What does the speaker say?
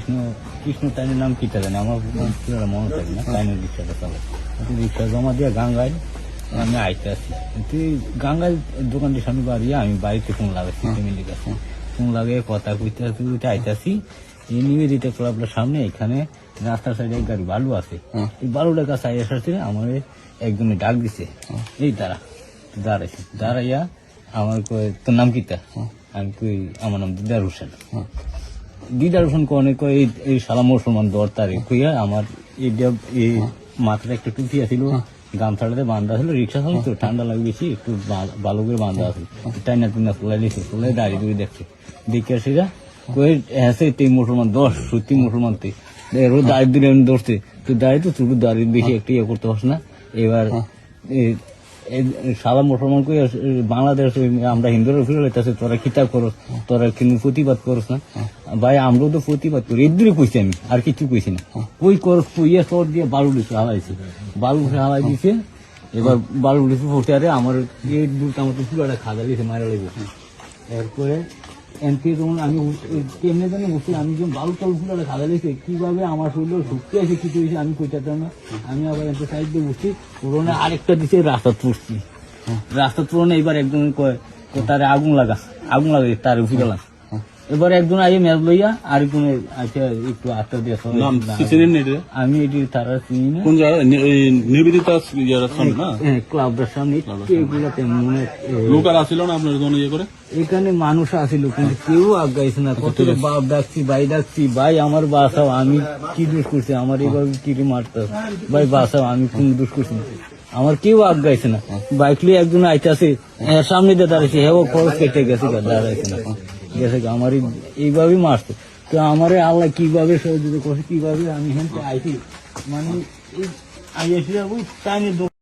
কৃষ্ণ কৃষ্ণ টাইনের নাম কি জানি আমার পুরো মনে থাকে না, টাইনের রিক্সাটা চলে। রিক্সা জমা দিয়ে গাঙ্গায় আমি আইতে আসি, তুই গাঙ্গায় দোকানটির সামনে বাড়িয়ে আমি বাড়িতে ফোন লাগাচ্ছি, ফ্যামিলির কাছে ফোন লাগিয়ে কথা কইতে আইতে আসি। এই নিবেদিতা ক্লাবের সামনে এখানে রাস্তার সাইডে এক গাড়ি বালু আছে, এই বালুটার কাছে আই আসার আমার একজনে ডাক দিছে, এই দাঁড়াইছে, দাঁড়াইয়া আমার কয় তোর নাম কিতা? আমি কই আমার নাম দিদার হোসেন। দিদার হোসেন কনে কয় এই সালা মুসলমান দর তারিখ কইয়া আমার এই মাথাটা একটু টুপি আছিল, গামছাটাতে বান্ধা ছিল, রিক্সা চালাম তো ঠান্ডা লাগে বেশি, একটু ভালো করে বান্ধা আছে, টাইনা টুনা তোলাই দিয়েছে, তোলাই দাঁড়িয়ে করে দেখছে, দেখে আসিরা কয়ে হ্যাঁ তুই মুসলমান দশ, সত্যি মুসলমান তুই রোজ দাঁড়িয়ে দিলে ধরছে, তুই দাঁড়িয়ে তো চুটু দাঁড়িয়ে বেশি একটা ইয়ে করতে পারছ না। এবার সারা মুসলমান করে বাংলাদেশ আমরা হিন্দুরা ফিরে লেগেছে, তোরা কিতাব করস, তোরা কিন্তু প্রতিবাদ করস না। ভাই আমরাও তো প্রতিবাদ করি, এদুরে কইছি আমি, আর কিছু কইছি না। কই করস কইয়া সর দিয়ে বালু দিছে হালাইছে, বালু হালাই দিছে। এবার বালু দিছে ফোটে আরে আমার এই দুটা মতো পুরাটা খাজা দিয়েছে, মারা লেগেছে। এরপরে এমপি যখন আমি কেমনে জানি বসছি, আমি যখন বালু টালু পুরাটা খাজা দিয়েছে, কিভাবে আমার শরীরে শুকতে আছে কিছু হয়েছে আমি কইতাম না। আমি আবার এমপি সাইড দিয়ে বসছি, পুরোনো আরেকটা দিছে রাস্তা তুলছি, রাস্তা তুলনে এবার একজন কয় তারে আগুন লাগাই তার উঠে গেলাম। এবার একজন আইয়ে ম্যাচ লইয়া আরেকজনে আচ্ছা একটু আটটা দিয়ে আমি এটি তারা চিনি না, কোন জায়গায় নিবেদিতা ক্লাবটার সামনে এগুলাতে মনে লোক আর আসিল না আপনার জন্য ইয়ে করে, এখানে মানুষ আসিল কিন্তু কেউ আগাইছে না। কত বাপ ডাকছি, ভাই ডাকছি, ভাই আমার বাসাও, আমি কি দোষ করছি, আমার এইভাবে কি মারতে ভাই বাসাও, আমি কোন দোষ করছি না, আমার কেউ আগাইছে না। বাইক লিয়ে একজন আইতাছে, সামনে দিয়ে দাঁড়াইছে, হ্যাঁ খরচ কেটে গেছে, দাঁড়াইছে না গেছে, আমার এইভাবেই মারছে। তো আমার আল্লাহ কিভাবে সহযোগিতা করছে, কিভাবে আমি হেনতে আইছি, মানে আইসি টাইমে